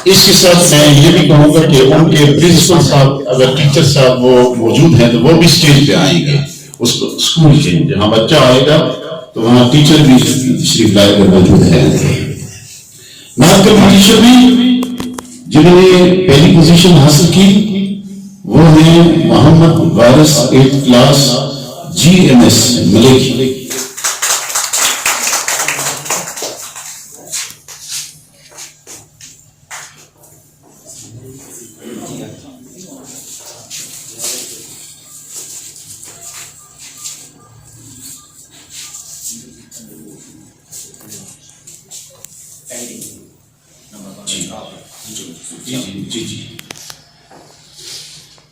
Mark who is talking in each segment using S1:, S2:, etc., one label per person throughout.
S1: اس کے ساتھ میں یہ بھی کہوں گا کہ ان کے پرنسپل صاحب اگر ٹیچر صاحب وہ موجود ہیں تو وہ بھی اسٹیج پہ آئیں گے اس اسکول کے جہاں بچہ آئے گا تو وہاں ٹیچر بھی تشریف لائے گا موجود ہے. میتھ کے ٹیچر بھی جنہوں نے پہلی پوزیشن حاصل کی وہ ہیں Muhammad Waris 8th class GMS Malik.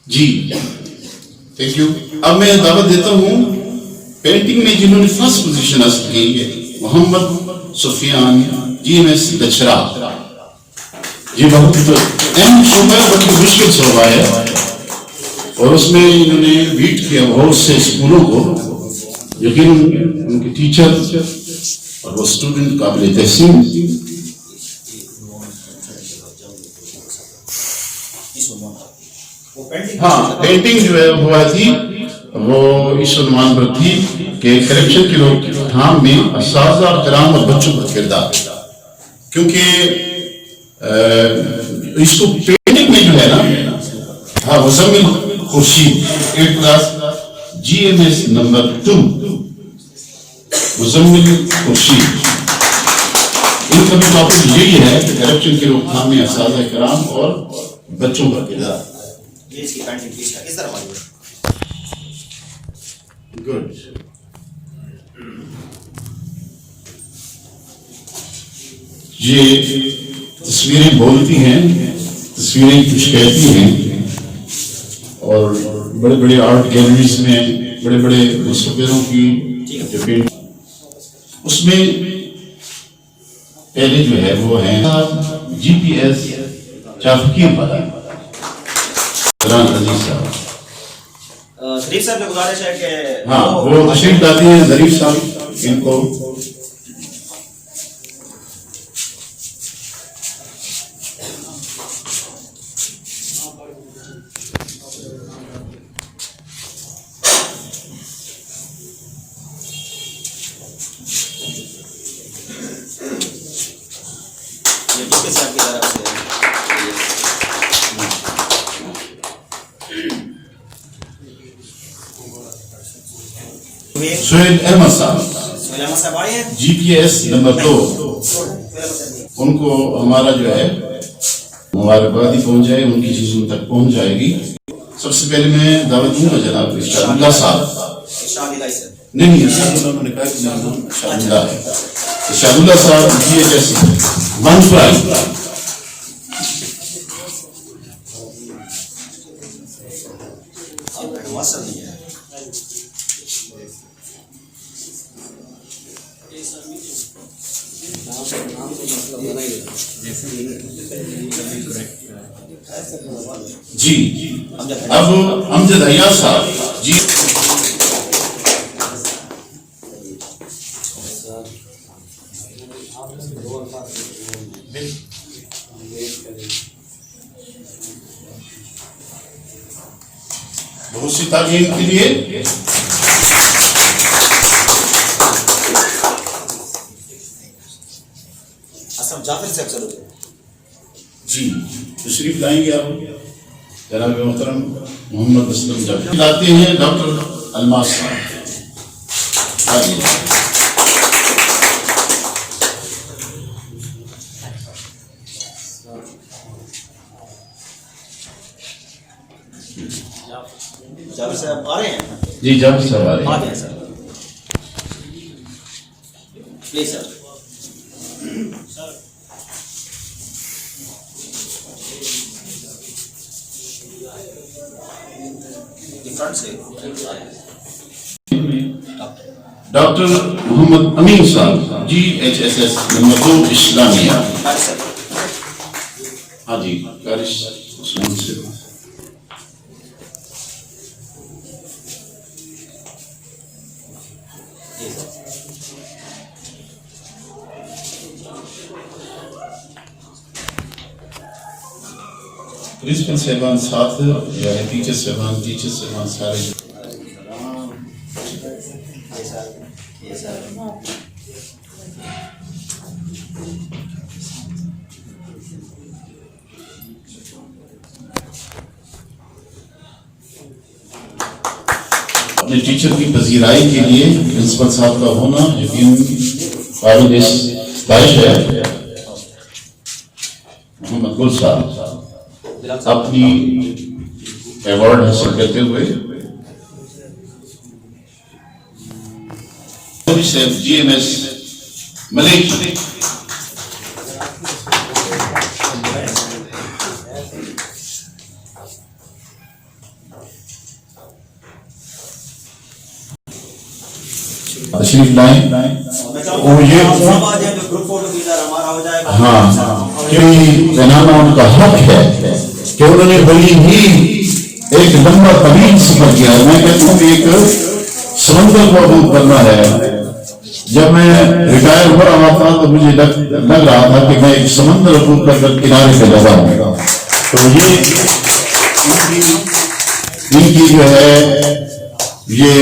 S1: جی تھینک یو. اب میں دعوت دیتا ہوں پینٹنگ میں جنہوں نے فرسٹ پوزیشن حاصل کی ہے محمد سفیان GMS لچھرا. یہ بہت اہم شعبہ ہے بلکہ مشکل شعبہ ہے اور اس میں انہوں نے بیٹ کیا بہت سے اسکولوں کو. یقیناً ان کے ٹیچر اور وہ اسٹوڈنٹ قابل تحسین. ہاں پینٹنگ جو ہے ہوا تھی وہ اس عنوان پر تھی کہ کرپشن کی روک تھام میں اساتذہ کرام اور بچوں کا کردار. کیونکہ اس کو پینٹنگ میں جو ہے نا ہاں Muzammil Khurshid 8th class GMS number 2 Muzammil Khurshid ان کا بھی ٹاپک یہی ہے کہ کرپشن کی روک تھام میں اساتذہ کرام اور بچوں کا کردار. گڈ. یہ تصویریں بولتی ہیں تصویریں کچھ کہتی ہیں اور بڑے بڑے آرٹ گیلریز میں بڑے بڑے مصوروں کی جو پینٹ اس میں پہلے جو ہے وہ ہے GPS چافکیر والا
S2: ظریف صاحب نے گزارش ہے کہ
S1: ہاں وہ تشریف لاتے ہیں ظریف صاحب ان کو. سہیل احمد صاحب GPS نمبر 2 ان کو ہمارا جو ہے مبارکبادی پہنچ جائے ان کی چیزوں تک پہنچ جائے گی. سب سے پہلے میں دعوت دوں گا جناب ارشاد اللہ صاحب. نہیں ارشاد اللہ نے کہا کہ نام ارشاد اللہ ہے. ارشاد اللہ صاحب GHS 1 پرائم. جی اب امجد عیاض صاحب جی بہت سی تعلیم کے لیے
S2: جعفر صاحب چلو
S1: جی تشریف لائیں گے آپ جناب محترم محمد اسلم جعفر. لاتے ہیں ڈاکٹر الماس صاحب.
S2: جعفر صاحب آ رہے ہیں.
S1: جی جعفر صاحب آ رہے ہیں
S2: سر پلیز سر.
S1: ڈاکٹر محمد امین صاحب GHSS نمبر 2 اسلامیہ. ہاں جی کارش عثمان سے. प्रिंसिपल साहबान साथ या टीचर साहबान सारे
S2: ये सर
S1: अपने टीचर की पजीराई के लिए प्रिंसिपल साहब का होना यकीन काबिल तारीफ है। मोहम्मद गुल साहब अपनी अवार्ड हासिल करते हुए GMS मलिक तशरीफ लाएं और ये
S2: ग्रुप फोटो भी सर हमारा हो जाएगा।
S1: हाँ क्योंकि जनाना उनका हक है कि उन्होंने बड़ी ही एक लंबा तवील सफर किया। मैं कहता हूँ कि एक समंदर को अबूर करना है। जब मैं रिटायर हो रहा था तो मुझे लग रहा था कि मैं एक समंदर अबूर कर किनारे पे लगा हूँ। तो ये इनकी जो है ये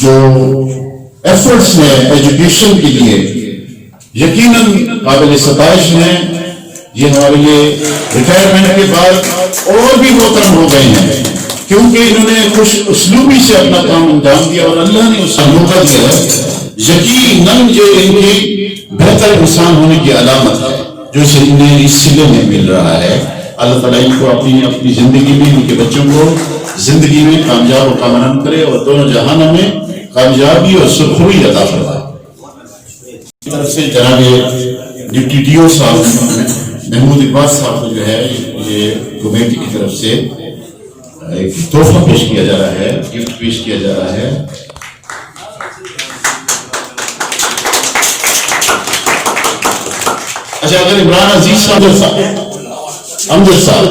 S1: जो एफर्ट्स हैं एजुकेशन के लिए यकीनन काबिल सताइश हैं। ये हमारे लिए रिटायरमेंट के बाद और भी मोहतरम हो गए हैं क्योंकि इन्होंने खुश उसलूबी से अपना काम अंजाम दिया और अल्लाह ने उस मौका दिया है। यकीनन जो इनकी बेहतर इंसान होने की अलामत है जो इन्हें इस सिले में मिल रहा है। अल्लाह ताला इनको अपनी जिंदगी में इनके बच्चों को जिंदगी में कामयाब और कामयाब करे और दोनों जहानों में कामयाबी और सुरखुरी अता फरमाए। तरफ से जनाब डिप्टी डीओ साहब महमूद इकबाल साहब को जो है ये कमेटी की तरफ से एक तोहफा पेश किया जा रहा है, गिफ्ट पेश किया जा रहा है। अच्छा अगर इमरान अजीज साहब अमजद साहब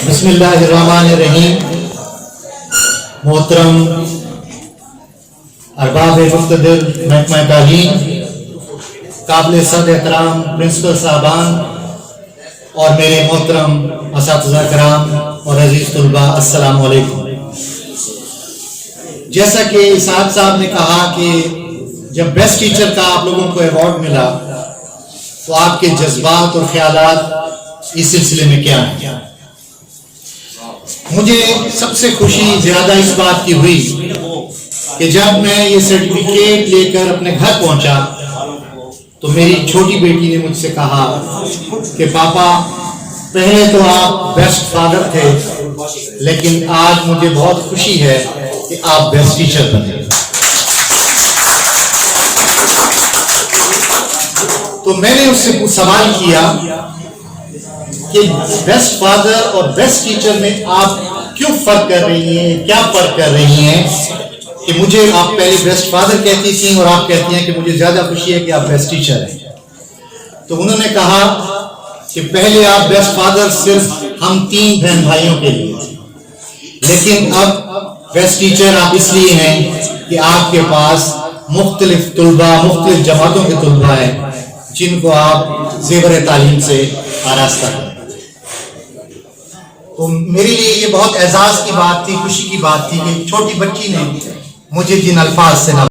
S3: बिस्मिल्लाहिर्रहमानिर्रहीम। मोहतरम अरबाब मुक़्तदिर महकमा तालीम, काबिल सद एहतराम प्रिंसिपल साहबान और मेरे मोहतरम असातिज़ा कराम और अजीज तुलबा, अस्सलामु अलैकुम। जैसा कि इसाक साहब ने कहा कि जब बेस्ट टीचर का आप लोगों को अवार्ड मिला तो आपके जज्बात और ख्यालात इस सिलसिले में क्या हैं? मुझे सबसे खुशी ज्यादा इस बात की हुई कि जब मैं ये सर्टिफिकेट लेकर अपने घर पहुंचा तो मेरी छोटी बेटी ने मुझसे कहा कि पापा पहले तो आप बेस्ट फादर थे लेकिन आज मुझे बहुत खुशी है कि आप बेस्ट टीचर बने। तो मैंने उससे सवाल किया कि बेस्ट फादर और बेस्ट टीचर में आप क्यों फर्क कर रही हैं, क्या फर्क कर रही हैं कि मुझे आप पहले बेस्ट फादर कहती थी और आप कहती हैं कि मुझे ज्यादा खुशी है कि आप बेस्ट टीचर हैं। तो उन्होंने कहा कि पहले आप बेस्ट फादर सिर्फ हम 3 बहन भाइयों के लिए थे लेकिन अब बेस्ट टीचर आप इसलिए हैं कि आपके पास मुख्तलिफ तुलबा मुख्तलिफ जमातों के तुलबा हैं जिनको आप ज़ेवर तालीम से आरास्ता करें। तो मेरे लिए ये बहुत एजाज की बात थी, खुशी की बात थी कि छोटी बच्ची ने मुझे जिन अल्फाज से